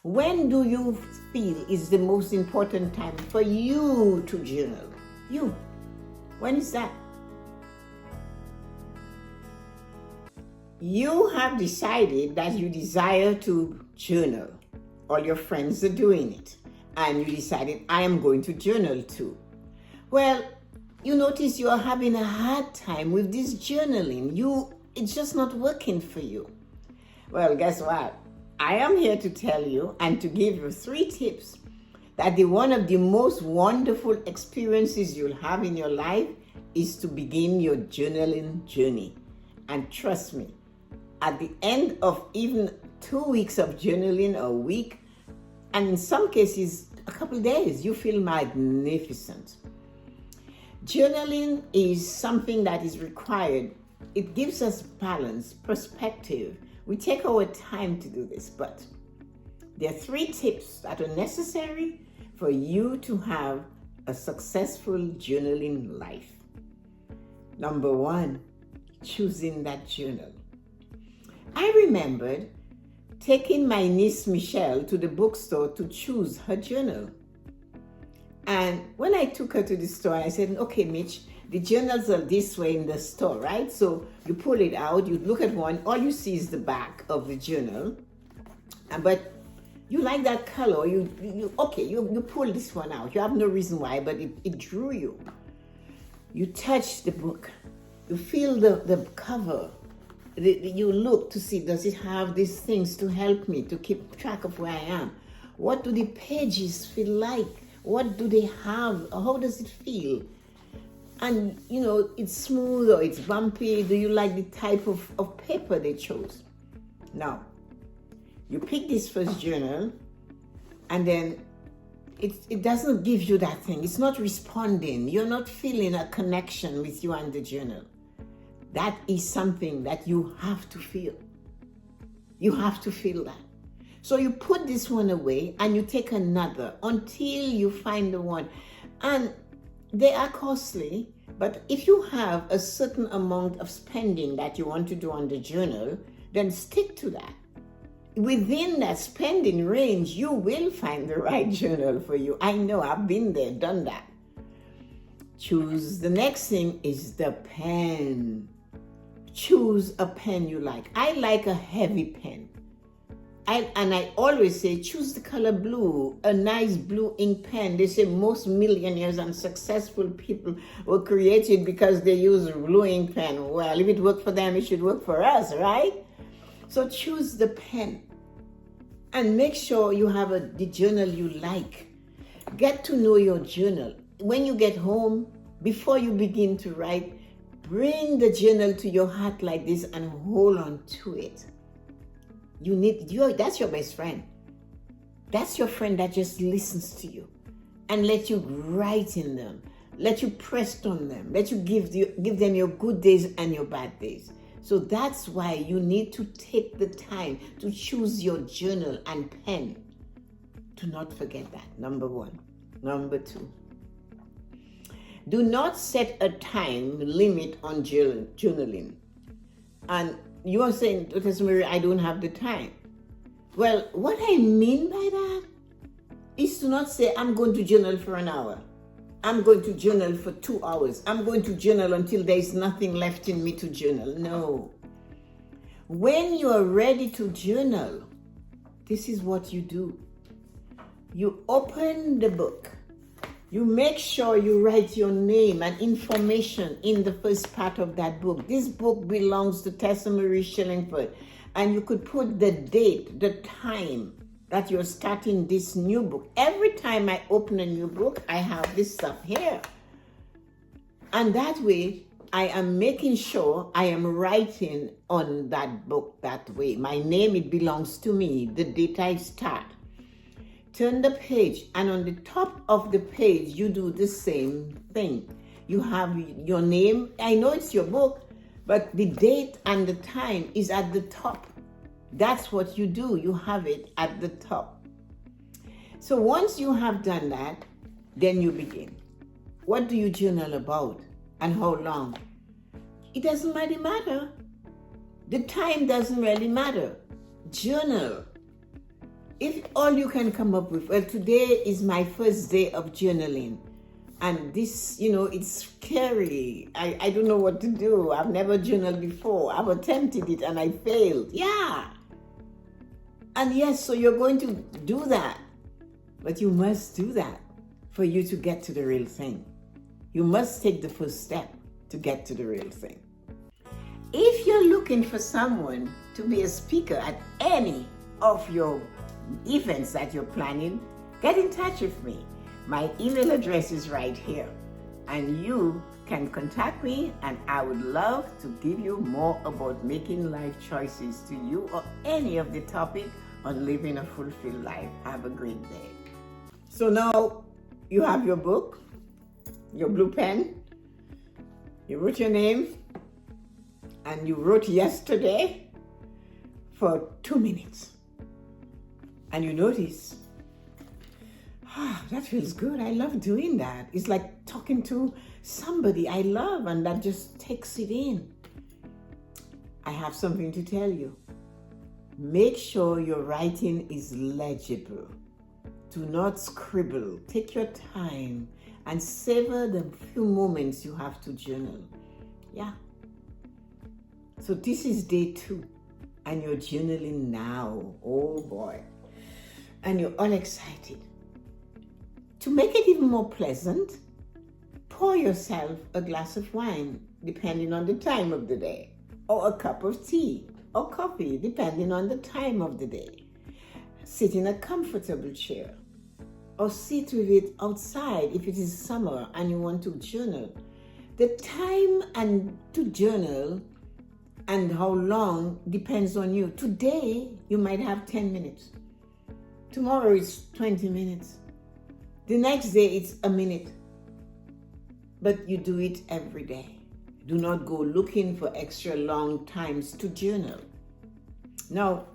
When do you feel is the most important time for you to journal? You. When is that? You have decided that you desire to journal. All your friends are doing it. And you decided, I am going to journal too. Well, you notice you are having a hard time with this journaling. It's just not working for you. Well, guess what? I am here to tell you and to give you 3 tips that one of the most wonderful experiences you'll have in your life is to begin your journaling journey. And trust me, at the end of even 2 weeks of journaling, a week, and in some cases, a couple of days, you feel magnificent. Journaling is something that is required. It gives us balance, perspective. We take our time to do this, but there are 3 tips that are necessary for you to have a successful journaling life. Number 1, choosing that journal. I remembered taking my niece Michelle to the bookstore to choose her journal. And when I took her to the store, I said, okay, Mitch, the journals are this way in the store, right? So you pull it out, you look at one, all you see is the back of the journal. But you like that color, you pull this one out. You have no reason why, but it drew you. You touch the book, you feel the cover. You look to see, does it have these things to help me to keep track of where I am? What do the pages feel like? What do they have? How does it feel? And, it's smooth or it's bumpy. Do you like the type of paper they chose? Now, you pick this first journal, and then it doesn't give you that thing. It's not responding. You're not feeling a connection with you and the journal. That is something that you have to feel. You have to feel that. So you put this one away and you take another until you find the one. And they are costly, but if you have a certain amount of spending that you want to do on the journal, then stick to that. Within that spending range, you will find the right journal for you. I know, I've been there, done that. Choose. The next thing is the pen. Choose a pen you like. I like a heavy pen. I always say, choose the color blue, a nice blue ink pen. They say most millionaires and successful people were created because they use a blue ink pen. Well, if it worked for them, it should work for us, right? So choose the pen and make sure you have the journal you like. Get to know your journal. When you get home, before you begin to write, bring the journal to your heart like this and hold on to it. That's your best friend. That's your friend that just listens to you and let you write in them, let you press on them, let you give them your good days and your bad days. So that's why you need to take the time to choose your journal and pen. Do not forget that, number 1. Number 2, do not set a time limit on journaling. And you are saying, Tessa-Marie, I don't have the time. Well, what I mean by that is to not say, I'm going to journal for an hour. I'm going to journal for 2 hours. I'm going to journal until there's nothing left in me to journal. No. When you are ready to journal, this is what you do. You open the book. You make sure you write your name and information in the first part of that book. This book belongs to Tessa-Marie Shillingford. And you could put the date, the time that you're starting this new book. Every time I open a new book, I have this stuff here. And that way, I am making sure I am writing on that book that way. My name, it belongs to me. The date I start. Turn the page, and on the top of the page, you do the same thing. You have your name. I know it's your book, but the date and the time is at the top. That's what you do. You have it at the top. So once you have done that, then you begin. What do you journal about and how long? It doesn't really matter. The time doesn't really matter. Journal. If all you can come up with, well, today is my first day of journaling, and this, it's scary. I don't know what to do. I've never journaled before. I've attempted it and I failed. Yeah. And yes, so you're going to do that. But you must do that for you to get to the real thing. You must take the first step to get to the real thing. If you're looking for someone to be a speaker at any of your events that you're planning, get in touch with me. My email address is right here, and you can contact me, and I would love to give you more about making life choices to you or any of the topic on living a fulfilled life. Have a great day. So now you have your book, your blue pen, you wrote your name, and you wrote yesterday for 2 minutes. And you notice, that feels good. I love doing that. It's like talking to somebody I love, and that just takes it in. I have something to tell you. Make sure your writing is legible. Do not scribble. Take your time and savor the few moments you have to journal. Yeah. So this is day 2, and you're journaling now. Oh boy. And you're all excited. To make it even more pleasant, pour yourself a glass of wine, depending on the time of the day, or a cup of tea or coffee, depending on the time of the day. Sit in a comfortable chair, or sit with it outside if it is summer and you want to journal. The time and to journal and how long depends on you. Today, you might have 10 minutes. Tomorrow it's 20 minutes. The next day it's a minute. But you do it every day. Do not go looking for extra long times to journal. Now,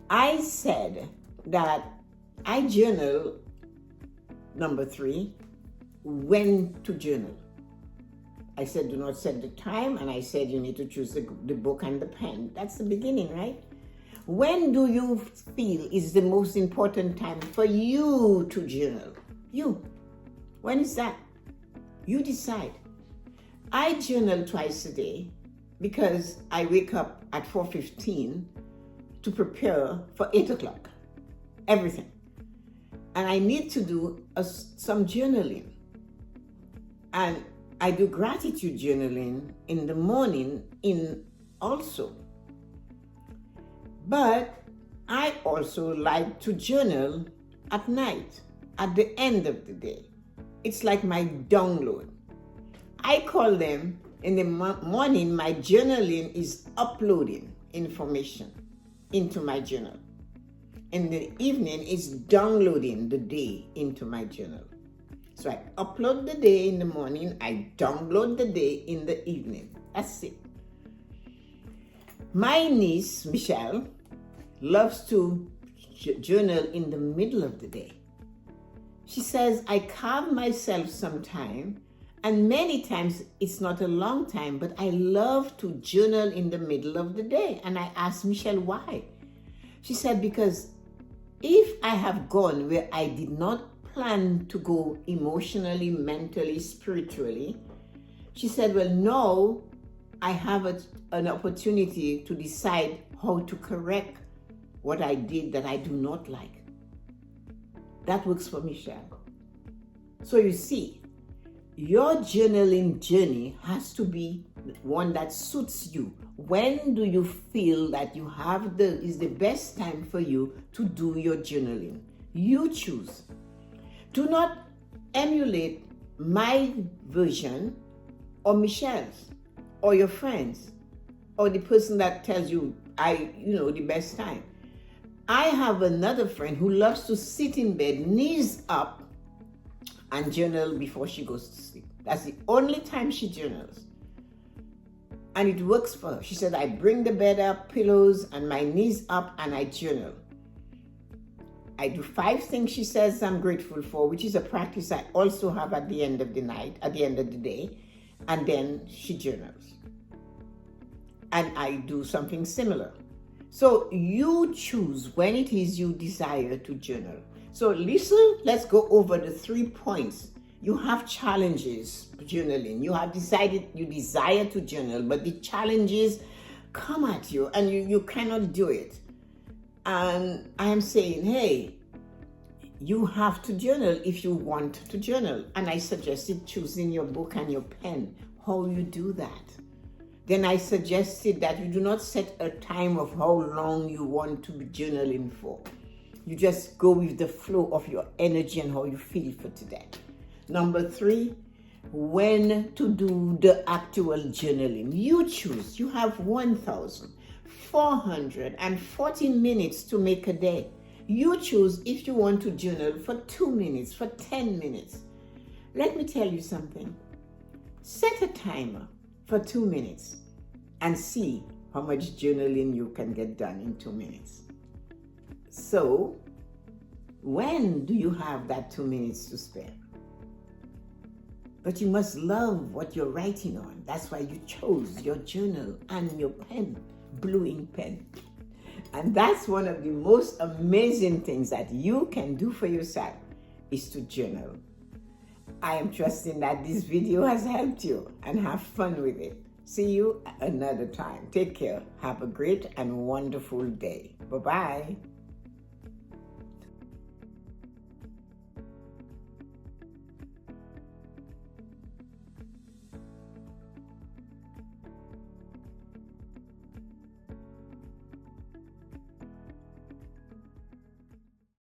I said that I journal, number 3, when to journal. I said do not set the time, and I said you need to choose the book and the pen. That's the beginning, right? When do you feel is the most important time for you to journal? You. When is that? You decide. I journal twice a day because I wake up at 4:15 to prepare for 8 o'clock. Everything. And I need to do some journaling. And I do gratitude journaling in the morning also. But I also like to journal at night, at the end of the day. It's like my download. I call them in the morning, my journaling is uploading information into my journal. In the evening, it's downloading the day into my journal. So I upload the day in the morning, I download the day in the evening. That's it. My niece, Michelle, loves to journal in the middle of the day. She says, I carve myself some time, and many times it's not a long time, but I love to journal in the middle of the day. And I asked Michelle why. She said, because if I have gone where I did not plan to go emotionally, mentally, spiritually, she said, well, now I have an opportunity to decide how to correct what I did that I do not like. That works for Michelle. So you see, your journaling journey has to be one that suits you. When do you feel that you have is the best time for you to do your journaling? You choose. Do not emulate my version or Michelle's or your friends or the person that tells you the best time. I have another friend who loves to sit in bed, knees up, and journal before she goes to sleep. That's the only time she journals. And it works for her. She said, I bring the bed up, pillows, and my knees up, and I journal. I do 5 things she says I'm grateful for, which is a practice I also have at the end of the night, at the end of the day, and then she journals. And I do something similar. So you choose when it is you desire to journal. So listen, let's go over the 3 points. You have challenges journaling. You have decided you desire to journal, but the challenges come at you and you cannot do it. And I am saying, hey, you have to journal if you want to journal. And I suggested choosing your book and your pen, how you do that. Then I suggested that you do not set a time of how long you want to be journaling for. You just go with the flow of your energy and how you feel for today. Number 3, when to do the actual journaling. You choose. You have 1,440 minutes to make a day. You choose if you want to journal for 2 minutes, for 10 minutes. Let me tell you something. Set a timer for 2 minutes and see how much journaling you can get done in 2 minutes. So, when do you have that 2 minutes to spare? But you must love what you're writing on. That's why you chose your journal and your pen, blue ink pen. And that's one of the most amazing things that you can do for yourself is to journal. I am trusting that this video has helped you and have fun with it. See you another time. Take care. Have a great and wonderful day. Bye-bye.